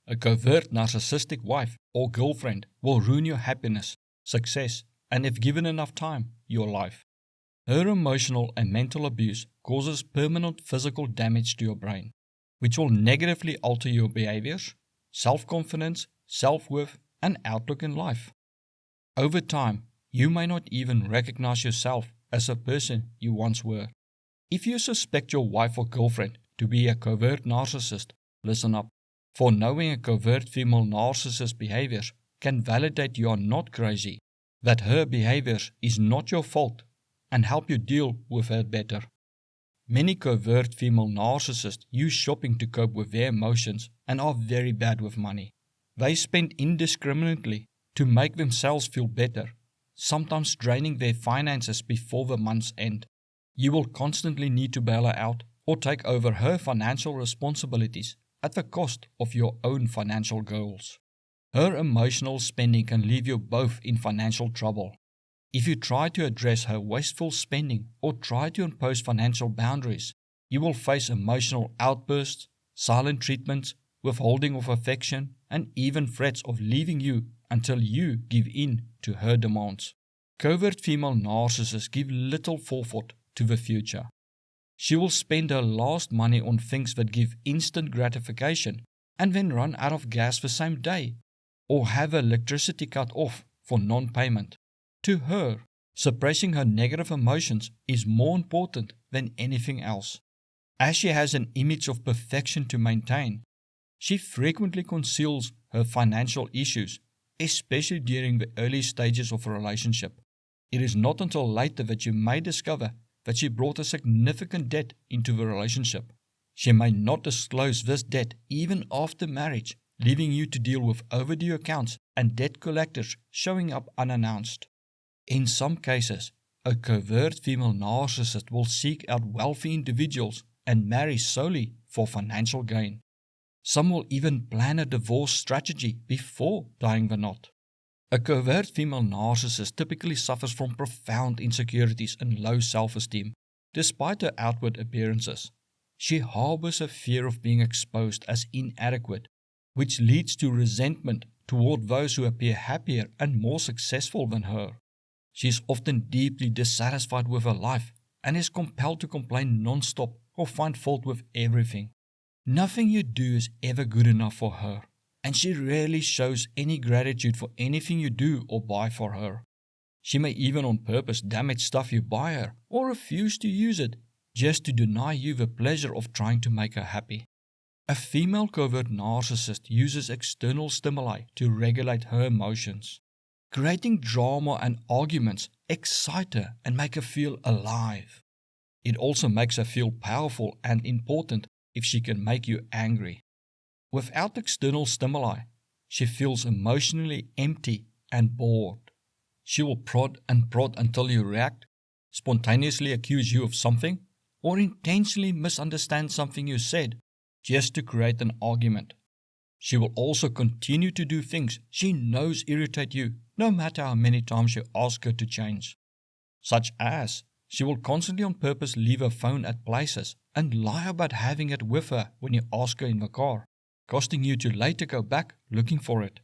A covert narcissistic wife or girlfriend will ruin your happiness, success, and if given enough time, your life. Her emotional and mental abuse causes permanent physical damage to your brain, which will negatively alter your behaviors, self-confidence, self-worth, and outlook in life. Over time, you may not even recognize yourself as a person you once were. If you suspect your wife or girlfriend to be a covert narcissist, listen up. For knowing a covert female narcissist behaviors can validate you are not crazy, that her behaviors is not your fault, and help you deal with her better. Many covert female narcissists use shopping to cope with their emotions and are very bad with money. They spend indiscriminately to make themselves feel better, sometimes draining their finances before the month's end. You will constantly need to bail her out or take over her financial responsibilities at the cost of your own financial goals. Her emotional spending can leave you both in financial trouble. If you try to address her wasteful spending or try to impose financial boundaries, you will face emotional outbursts, silent treatments, withholding of affection, and even threats of leaving you until you give in to her demands. Covert female narcissists give little forethought to the future. She will spend her last money on things that give instant gratification and then run out of gas the same day, or have her electricity cut off for non-payment. To her, suppressing her negative emotions is more important than anything else. As she has an image of perfection to maintain, she frequently conceals her financial issues, especially during the early stages of a relationship. It is not until later that you may discover that she brought a significant debt into the relationship. She may not disclose this debt even after marriage, leaving you to deal with overdue accounts and debt collectors showing up unannounced. In some cases, a covert female narcissist will seek out wealthy individuals and marry solely for financial gain. Some will even plan a divorce strategy before tying the knot. A covert female narcissist typically suffers from profound insecurities and low self-esteem, despite her outward appearances. She harbors a fear of being exposed as inadequate, which leads to resentment toward those who appear happier and more successful than her. She is often deeply dissatisfied with her life and is compelled to complain non-stop or find fault with everything. Nothing you do is ever good enough for her, and she rarely shows any gratitude for anything you do or buy for her. She may even on purpose damage stuff you buy her or refuse to use it just to deny you the pleasure of trying to make her happy. A female covert narcissist uses external stimuli to regulate her emotions. Creating drama and arguments excite her and make her feel alive. It also makes her feel powerful and important if she can make you angry. Without external stimuli, she feels emotionally empty and bored. She will prod until you react, spontaneously accuse you of something, or intentionally misunderstand something you said just to create an argument. She will also continue to do things she knows irritate you, no matter how many times you ask her to change. Such as, she will constantly on purpose leave her phone at places and lie about having it with her when you ask her in the car, costing you to later go back looking for it.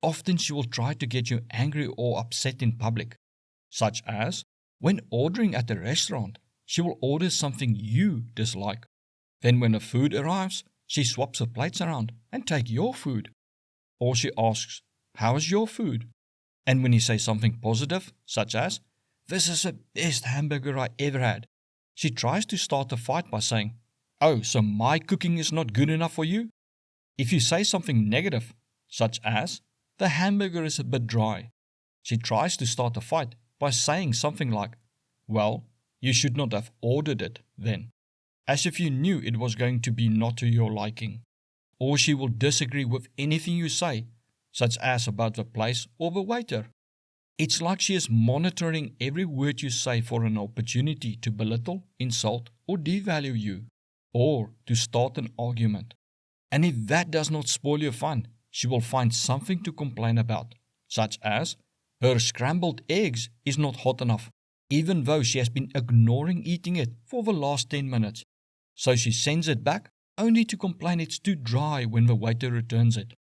Often she will try to get you angry or upset in public, such as, when ordering at a restaurant, she will order something you dislike. Then when the food arrives, she swaps her plates around and takes your food. Or she asks, "How is your food?" And when you say something positive, such as, "This is the best hamburger I ever had," she tries to start a fight by saying, "Oh, so my cooking is not good enough for you?" If you say something negative, such as, "The hamburger is a bit dry," she tries to start a fight by saying something like, "Well, you should not have ordered it then," as if you knew it was going to be not to your liking. Or she will disagree with anything you say, such as about the place or the waiter. It's like she is monitoring every word you say for an opportunity to belittle, insult, or devalue you, or to start an argument. And if that does not spoil your fun, she will find something to complain about, such as, her scrambled eggs is not hot enough, even though she has been ignoring eating it for the last 10 minutes. So she sends it back only to complain it's too dry when the waiter returns it.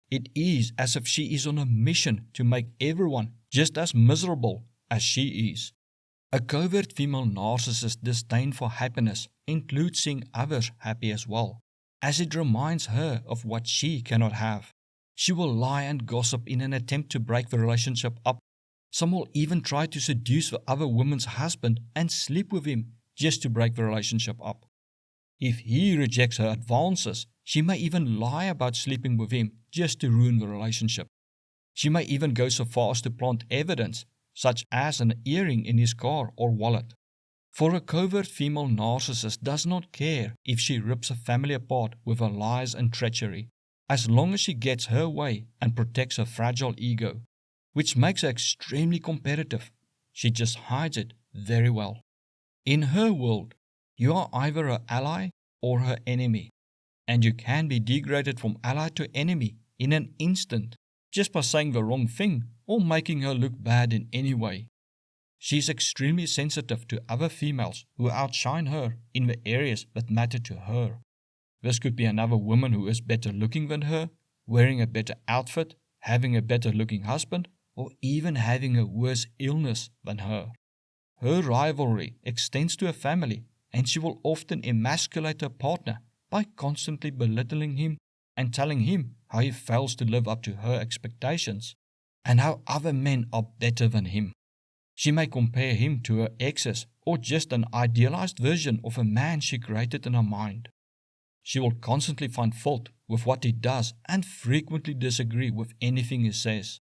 It is as if she is on a mission to make everyone just as miserable as she is. A covert female narcissist's disdain for happiness includes seeing others happy as well, as it reminds her of what she cannot have. She will lie and gossip in an attempt to break the relationship up. Some will even try to seduce the other woman's husband and sleep with him just to break the relationship up. If he rejects her advances, she may even lie about sleeping with him just to ruin the relationship. She may even go so far as to plant evidence, such as an earring in his car or wallet. For a covert female narcissist does not care if she rips a family apart with her lies and treachery, as long as she gets her way and protects her fragile ego, which makes her extremely competitive. She just hides it very well. In her world, you are either her ally or her enemy, and you can be degraded from ally to enemy in an instant just by saying the wrong thing or making her look bad in any way. She is extremely sensitive to other females who outshine her in the areas that matter to her. This could be another woman who is better looking than her, wearing a better outfit, having a better looking husband, or even having a worse illness than her. Her rivalry extends to her family, and she will often emasculate her partner by constantly belittling him and telling him how he fails to live up to her expectations and how other men are better than him. She may compare him to her exes or just an idealized version of a man she created in her mind. She will constantly find fault with what he does and frequently disagree with anything he says.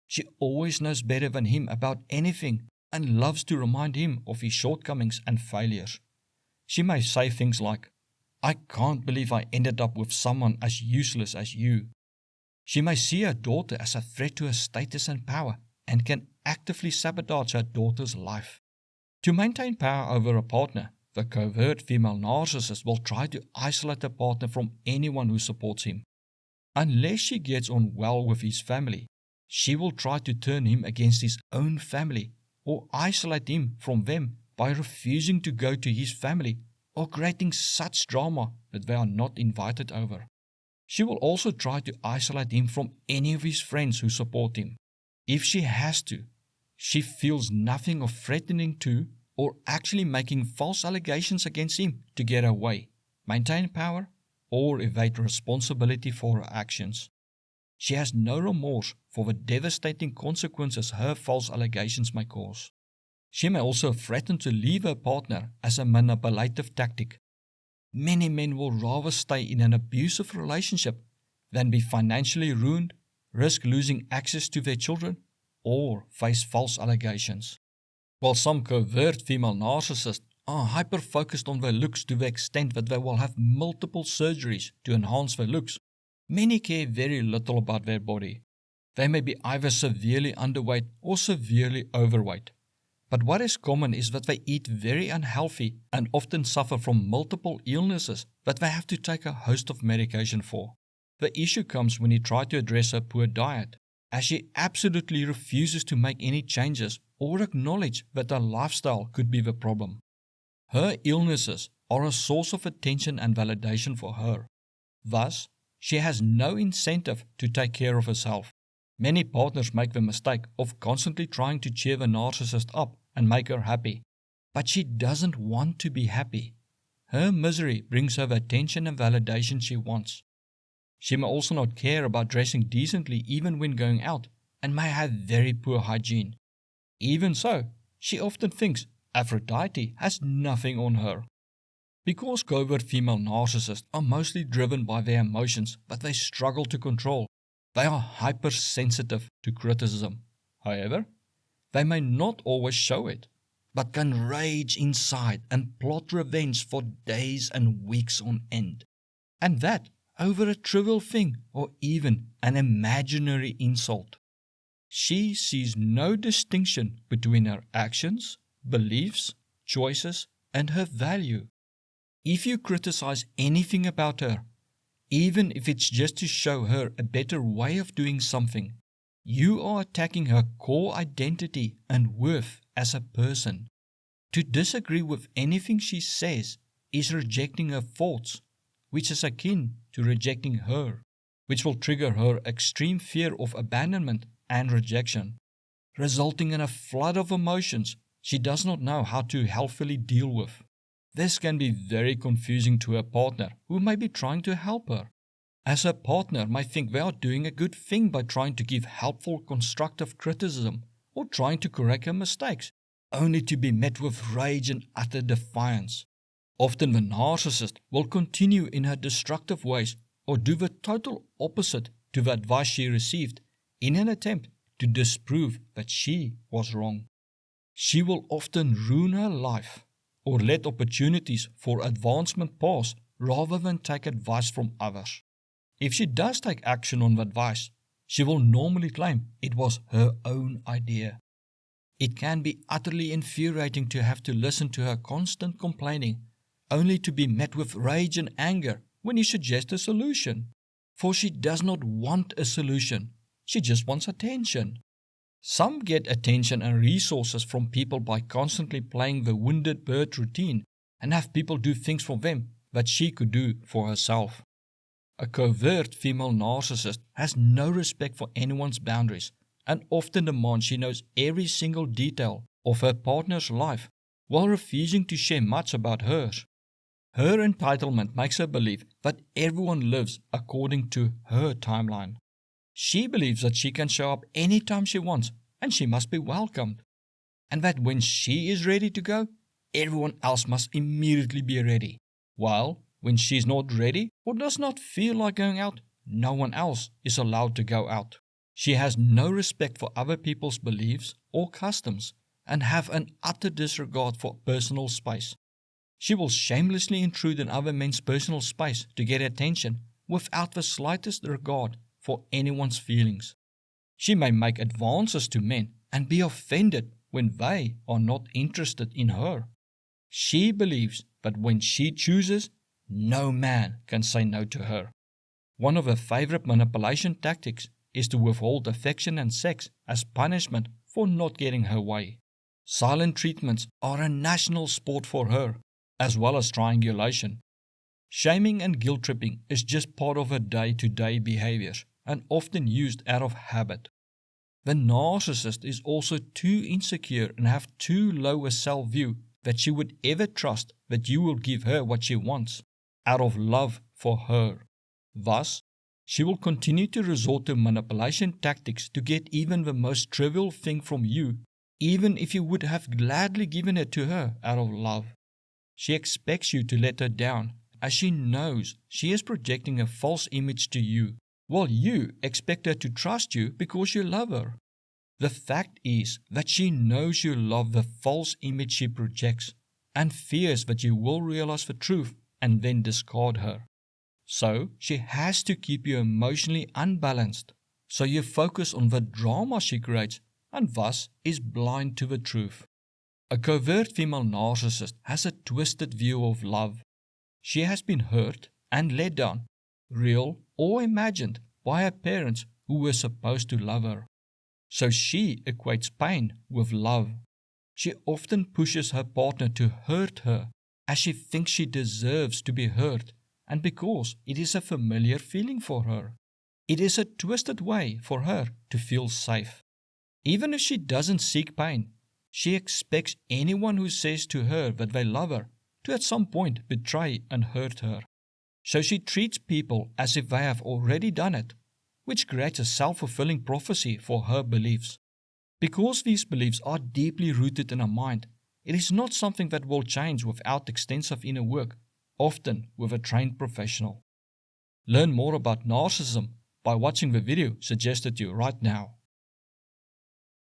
She always knows better than him about anything and loves to remind him of his shortcomings and failures. She may say things like, "I can't believe I ended up with someone as useless as you." She may see her daughter as a threat to her status and power and can actively sabotage her daughter's life. To maintain power over a partner, the covert female narcissist will try to isolate her partner from anyone who supports him. Unless she gets on well with his family, she will try to turn him against his own family or isolate him from them by refusing to go to his family or creating such drama that they are not invited over. She will also try to isolate him from any of his friends who support him. If she has to, she feels nothing of threatening to or actually making false allegations against him to get her way, maintain power, or evade responsibility for her actions. She has no remorse for the devastating consequences her false allegations may cause. She may also threaten to leave her partner as a manipulative tactic. Many men will rather stay in an abusive relationship than be financially ruined, risk losing access to their children, or face false allegations. While some covert female narcissists are hyper-focused on their looks to the extent that they will have multiple surgeries to enhance their looks, many care very little about their body. They may be either severely underweight or severely overweight. But what is common is that they eat very unhealthy and often suffer from multiple illnesses that they have to take a host of medication for. The issue comes when you try to address her poor diet, as she absolutely refuses to make any changes or acknowledge that her lifestyle could be the problem. Her illnesses are a source of attention and validation for her. Thus, she has no incentive to take care of herself. Many partners make the mistake of constantly trying to cheer the narcissist up and make her happy. But she doesn't want to be happy. Her misery brings her the attention and validation she wants. She may also not care about dressing decently even when going out and may have very poor hygiene. Even so, she often thinks Aphrodite has nothing on her. Because covert female narcissists are mostly driven by their emotions but they struggle to control, they are hypersensitive to criticism. However, they may not always show it, but can rage inside and plot revenge for days and weeks on end. And that over a trivial thing or even an imaginary insult. She sees no distinction between her actions, beliefs, choices, and her value. If you criticize anything about her, even if it's just to show her a better way of doing something, you are attacking her core identity and worth as a person. To disagree with anything she says is rejecting her thoughts, which is akin to rejecting her, which will trigger her extreme fear of abandonment and rejection, resulting in a flood of emotions she does not know how to healthily deal with. This can be very confusing to her partner who may be trying to help her, as her partner might think they are doing a good thing by trying to give helpful, constructive criticism or trying to correct her mistakes, only to be met with rage and utter defiance. Often the narcissist will continue in her destructive ways or do the total opposite to the advice she received in an attempt to disprove that she was wrong. She will often ruin her life or let opportunities for advancement pass rather than take advice from others. If she does take action on the advice, she will normally claim it was her own idea. It can be utterly infuriating to have to listen to her constant complaining, only to be met with rage and anger when you suggest a solution. For she does not want a solution, she just wants attention. Some get attention and resources from people by constantly playing the wounded bird routine and have people do things for them that she could do for herself. A covert female narcissist has no respect for anyone's boundaries and often demands she knows every single detail of her partner's life while refusing to share much about hers. Her entitlement makes her believe that everyone lives according to her timeline. She believes that she can show up anytime she wants and she must be welcomed, and that when she is ready to go, everyone else must immediately be ready, while when she is not ready or does not feel like going out, no one else is allowed to go out. She has no respect for other people's beliefs or customs and have an utter disregard for personal space. She will shamelessly intrude in other men's personal space to get attention without the slightest regard for anyone's feelings. She may make advances to men and be offended when they are not interested in her. She believes that when she chooses, no man can say no to her. One of her favorite manipulation tactics is to withhold affection and sex as punishment for not getting her way. Silent treatments are a national sport for her, as well as triangulation. Shaming and guilt-tripping is just part of her day-to-day behaviors and often used out of habit. The narcissist is also too insecure and have too low a self-view that she would ever trust that you will give her what she wants out of love for her. Thus, she will continue to resort to manipulation tactics to get even the most trivial thing from you, even if you would have gladly given it to her out of love. She expects you to let her down, as she knows she is projecting a false image to you, while you expect her to trust you because you love her. The fact is that she knows you love the false image she projects and fears that you will realize the truth and then discard her. So she has to keep you emotionally unbalanced, so you focus on the drama she creates and thus is blind to the truth. A covert female narcissist has a twisted view of love. She has been hurt and let down, real or imagined, by her parents who were supposed to love her. So she equates pain with love. She often pushes her partner to hurt her as she thinks she deserves to be hurt and because it is a familiar feeling for her. It is a twisted way for her to feel safe. Even if she doesn't seek pain, she expects anyone who says to her that they love her to at some point betray and hurt her. So she treats people as if they have already done it, which creates a self-fulfilling prophecy for her beliefs. Because these beliefs are deeply rooted in her mind, it is not something that will change without extensive inner work, often with a trained professional. Learn more about narcissism by watching the video suggested to you right now.